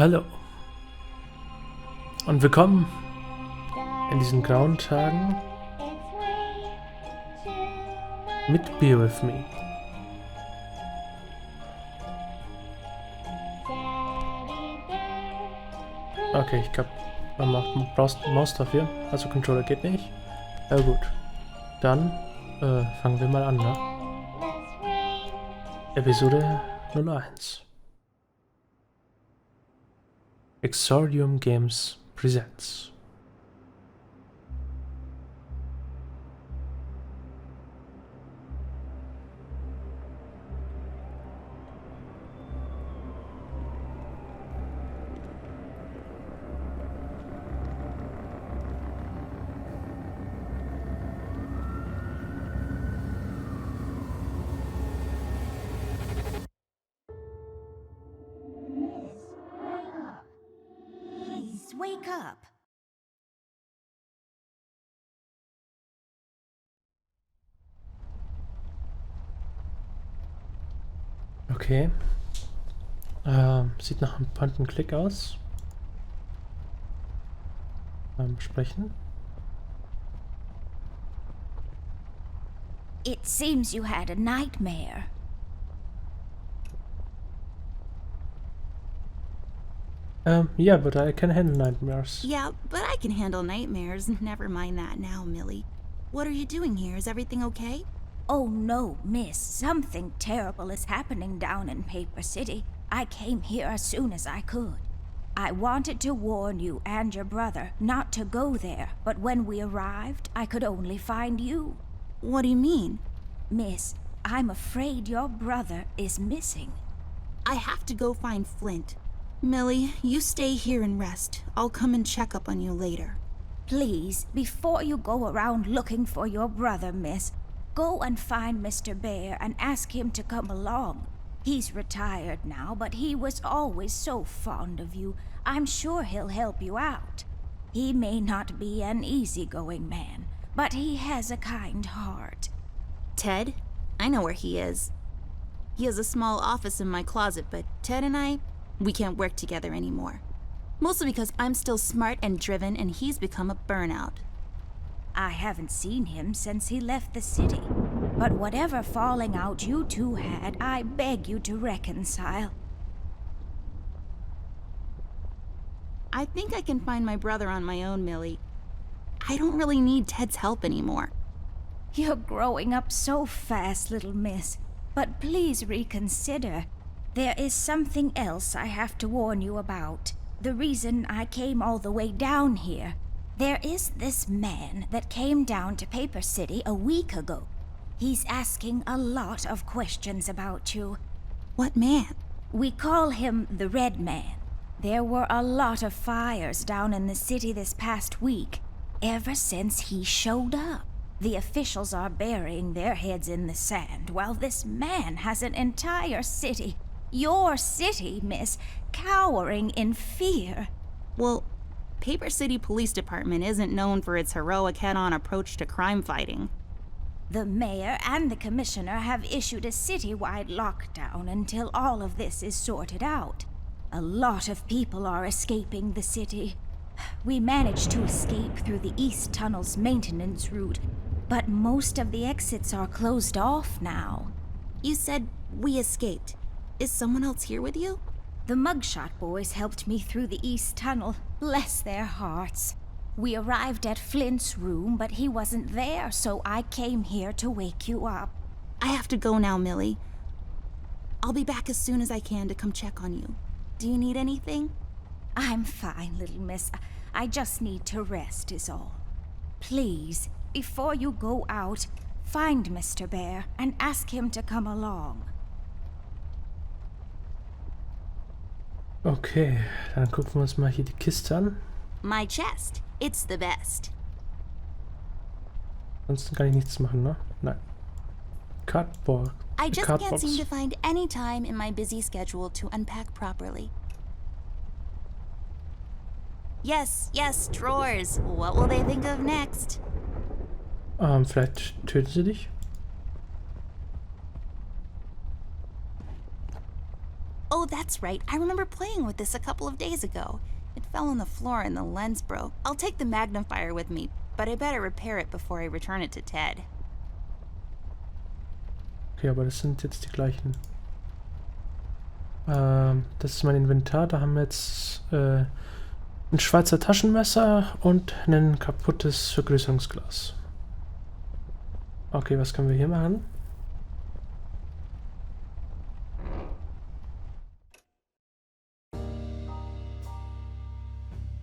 Hallo und willkommen in diesen grauen Tagen mit Be With Me. Okay, ich glaube, man braucht eine Maus dafür, also Controller geht nicht. Ja gut, dann fangen wir mal an, ne? Episode 01. Exordium Games presents. Please wake up. Okay. Sieht nach einem Point-and-Click aus. Sprechen. It seems you had a nightmare. Yeah, but I can handle nightmares. Yeah, but I can handle nightmares. Never mind that now, Millie. What are you doing here? Is everything okay? Oh no, miss. Something terrible is happening down in Paper City. I came here as soon as I could. I wanted to warn you and your brother not to go there, but when we arrived, I could only find you. What do you mean? Miss, I'm afraid your brother is missing. I have to go find Flint. Millie, you stay here and rest. I'll come and check up on you later. Please, before you go around looking for your brother, miss, go and find Mr. Bear and ask him to come along. He's retired now, but he was always so fond of you. I'm sure he'll help you out. He may not be an easygoing man, but he has a kind heart. Ted? I know where he is. He has a small office in my closet, but Ted and we can't work together anymore. Mostly because I'm still smart and driven and he's become a burnout. I haven't seen him since he left the city. But whatever falling out you two had, I beg you to reconcile. I think I can find my brother on my own, Millie. I don't really need Ted's help anymore. You're growing up so fast, little miss. But please reconsider. There is something else I have to warn you about. The reason I came all the way down here. There is this man that came down to Paper City a week ago. He's asking a lot of questions about you. What man? We call him the Red Man. There were a lot of fires down in the city this past week, ever since he showed up. The officials are burying their heads in the sand, while this man has an entire city, your city, miss, cowering in fear. Well, Paper City Police Department isn't known for its heroic head-on approach to crime fighting. The mayor and the commissioner have issued a citywide lockdown until all of this is sorted out. A lot of people are escaping the city. We managed to escape through the East Tunnel's maintenance route, but most of the exits are closed off now. You said we escaped. Is someone else here with you? The Mugshot boys helped me through the East Tunnel, bless their hearts. We arrived at Flint's room, but he wasn't there, so I came here to wake you up. I have to go now, Millie. I'll be back as soon as I can to come check on you. Do you need anything? I'm fine, little miss. I just need to rest is all. Please, before you go out, find Mr. Bear and ask him to come along. Okay, dann gucken wir uns mal hier die Kiste an. My chest. It's the best. Ansonsten kann ich nichts machen, ne? Nein. Cardboard. I just Cardbox. can't seem to find any time in my busy schedule to unpack properly. Yes, drawers. What will they think of next? Vielleicht töten sie dich. Oh, that's right. I remember playing with this a couple of days ago. It fell on the floor and the lens broke. I'll take the magnifier with me, but I better repair it before I return it to Ted. Okay, aber das sind jetzt die gleichen. Das ist mein Inventar. Da haben wir jetzt ein Schweizer Taschenmesser und ein kaputtes Vergrößerungsglas. Okay, was können wir hier machen?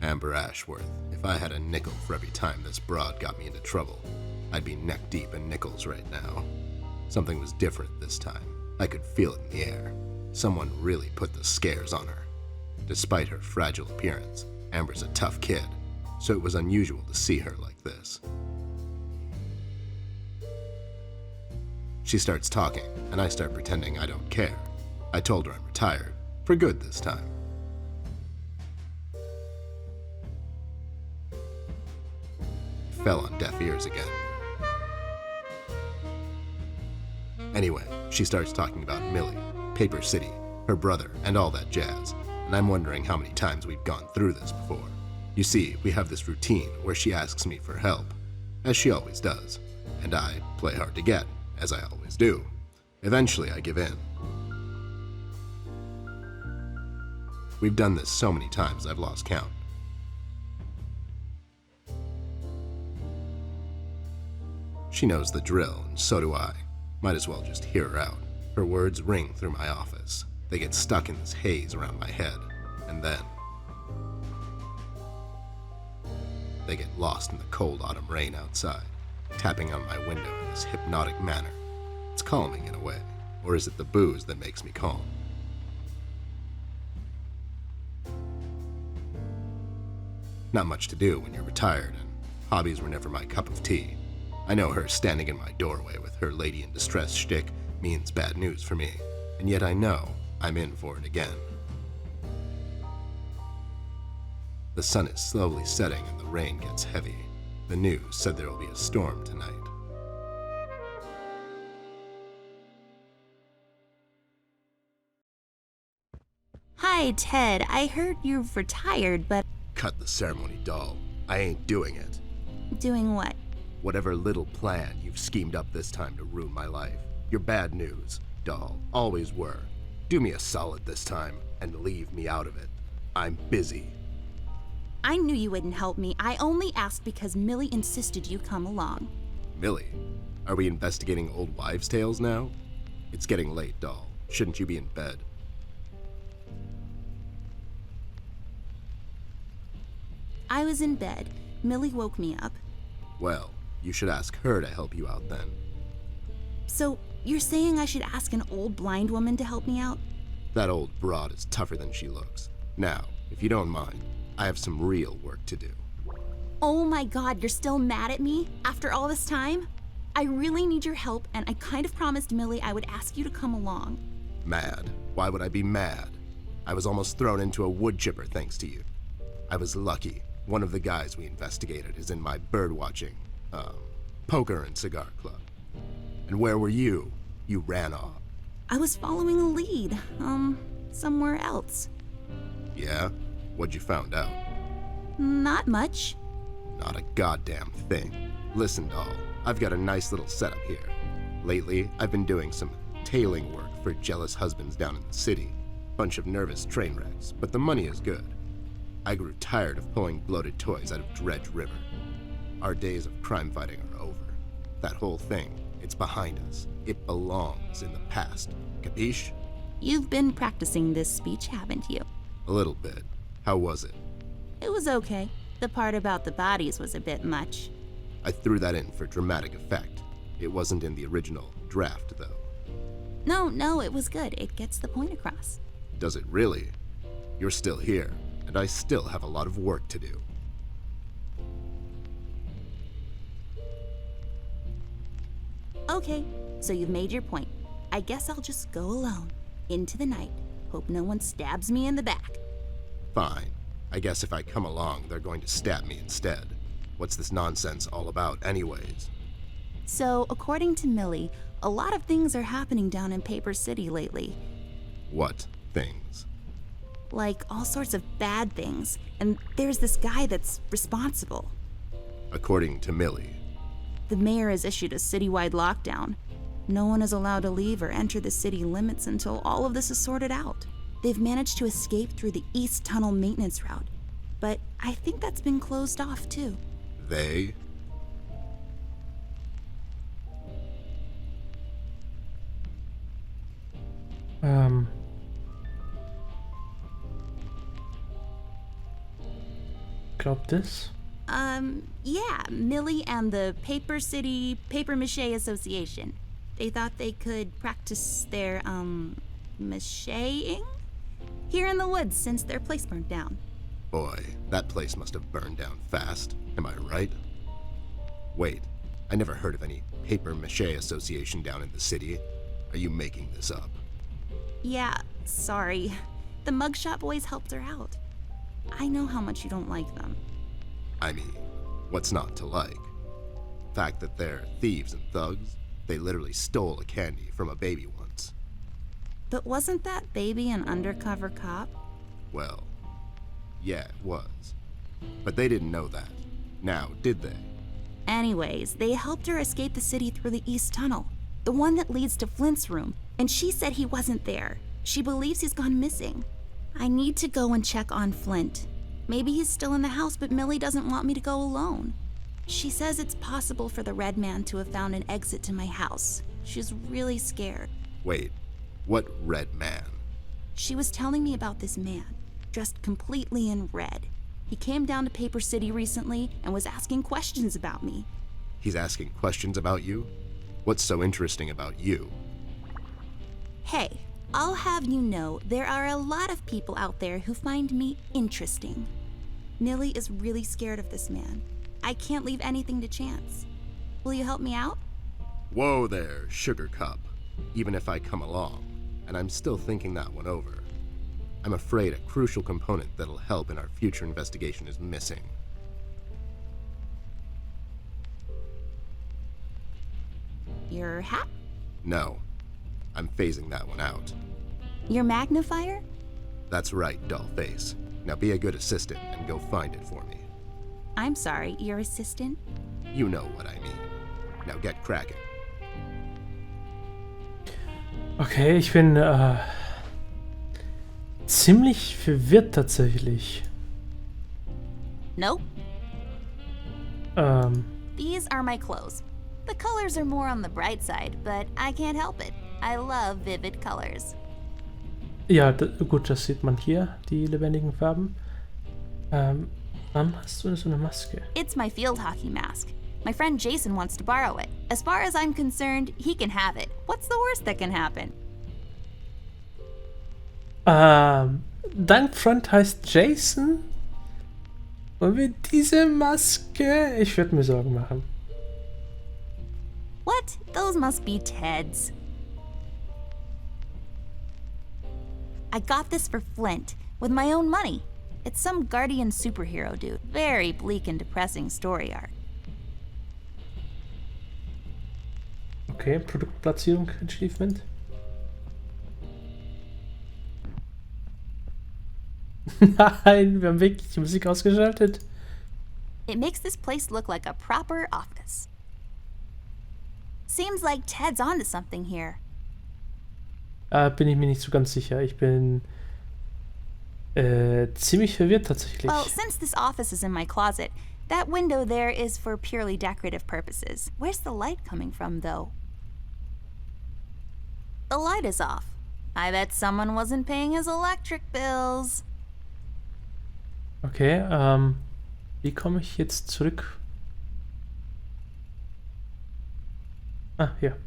Amber Ashworth, if I had a nickel for every time this broad got me into trouble, I'd be neck deep in nickels right now. Something was different this time. I could feel it in the air. Someone really put the scares on her. Despite her fragile appearance, Amber's a tough kid, so it was unusual to see her like this. She starts talking, and I start pretending I don't care. I told her I'm retired, for good this time. Fell on deaf ears again. Anyway, she starts talking about Millie, Paper City, her brother, and all that jazz, and I'm wondering how many times we've gone through this before. You see, we have this routine where she asks me for help, as she always does, and I play hard to get, as I always do. Eventually, I give in. We've done this so many times I've lost count. She knows the drill, and so do I. Might as well just hear her out. Her words ring through my office. They get stuck in this haze around my head, and then they get lost in the cold autumn rain outside, tapping on my window in this hypnotic manner. It's calming in a way, or is it the booze that makes me calm? Not much to do when you're retired, and hobbies were never my cup of tea. I know her standing in my doorway with her lady in distress shtick means bad news for me, and yet I know I'm in for it again. The sun is slowly setting and the rain gets heavy. The news said there will be a storm tonight. Hi, Ted. I heard you've retired, but... Cut the ceremony, doll. I ain't doing it. Doing what? Whatever little plan you've schemed up this time to ruin my life. You're bad news, doll. Always were. Do me a solid this time and leave me out of it. I'm busy. I knew you wouldn't help me. I only asked because Millie insisted you come along. Millie, are we investigating old wives' tales now? It's getting late, doll. Shouldn't you be in bed? I was in bed. Millie woke me up. Well, you should ask her to help you out then. So, you're saying I should ask an old blind woman to help me out? That old broad is tougher than she looks. Now, if you don't mind, I have some real work to do. Oh my god, you're still mad at me? After all this time? I really need your help, and I kind of promised Millie I would ask you to come along. Mad? Why would I be mad? I was almost thrown into a wood chipper thanks to you. I was lucky. One of the guys we investigated is in my birdwatching, poker and cigar club. And where were you? You ran off. I was following a lead, somewhere else. Yeah? What'd you found out? Not much. Not a goddamn thing. Listen, doll, I've got a nice little setup here. Lately, I've been doing some tailing work for jealous husbands down in the city. Bunch of nervous train wrecks, but the money is good. I grew tired of pulling bloated toys out of Dredge River. Our days of crime fighting are over. That whole thing, it's behind us. It belongs in the past. Capiche? You've been practicing this speech, haven't you? A little bit. How was it? It was okay. The part about the bodies was a bit much. I threw that in for dramatic effect. It wasn't in the original draft, though. No, it was good. It gets the point across. Does it really? You're still here, and I still have a lot of work to do. Okay, so you've made your point. I guess I'll just go alone, into the night. Hope no one stabs me in the back. Fine. I guess if I come along, they're going to stab me instead. What's this nonsense all about anyways? So, according to Millie, a lot of things are happening down in Paper City lately. What? things. Like all sorts of bad things. And there's this guy that's responsible. According to Millie. The mayor has issued a citywide lockdown. No one is allowed to leave or enter the city limits until all of this is sorted out. They've managed to escape through the East Tunnel maintenance route, but I think that's been closed off too. They? Glaub das? Yeah, Millie and the Paper City Paper Mache Association. They thought they could practice their, macheing here in the woods since their place burned down. Boy, that place must have burned down fast. Am I right? Wait, I never heard of any Paper Mache Association down in the city. Are you making this up? Yeah, sorry. The mugshot boys helped her out. I know how much you don't like them. I mean, what's not to like? The fact that they're thieves and thugs? They literally stole a candy from a baby once. But wasn't that baby an undercover cop? Well, yeah, it was. But they didn't know that. Now, did they? Anyways, they helped her escape the city through the East Tunnel, the one that leads to Flint's room, and she said he wasn't there. She believes he's gone missing. I need to go and check on Flint. Maybe he's still in the house, but Millie doesn't want me to go alone. She says it's possible for the Red Man to have found an exit to my house. She's really scared. Wait, what Red Man? She was telling me about this man, dressed completely in red. He came down to Paper City recently and was asking questions about me. He's asking questions about you? What's so interesting about you? Hey, I'll have you know there are a lot of people out there who find me interesting. Millie is really scared of this man. I can't leave anything to chance. Will you help me out? Whoa there, Sugar Cup. Even if I come along, and I'm still thinking that one over. I'm afraid a crucial component that'll help in our future investigation is missing. Your hat? No, I'm phasing that one out. Your magnifier? That's right, Dollface. Now be a good assistant and go find it for me. I'm sorry, your assistant? You know what I mean. Now get cracking. Okay, ich bin ziemlich verwirrt tatsächlich. Nope. These are my clothes. The colors are more on the bright side, but I can't help it. I love vivid colors. Ja, gut, das sieht man hier, die lebendigen Farben. Dann hast du so eine Maske. It's my field hockey mask. My friend Jason wants to borrow it. As far as I'm concerned, he can have it. What's the worst that can happen? Dein Freund heißt Jason? Und wir diese Maske? Ich würde mir Sorgen machen. What? Those must be Ted's. I got this for Flint, with my own money. It's some guardian superhero dude. Very bleak and depressing story arc. Okay, Produktplatzierung Achievement. Nein, wir haben wirklich die Musik ausgeschaltet. It makes this place look like a proper office. Seems like Ted's onto something here. Bin ich mir nicht so ganz sicher. Ich bin ziemlich verwirrt tatsächlich. Well, since this office is in my closet, that window there is for purely decorative purposes. Where's the light coming from, though? The light is off. I bet someone wasn't paying his electric bills. Okay, wie komme ich jetzt zurück? Ah, hier.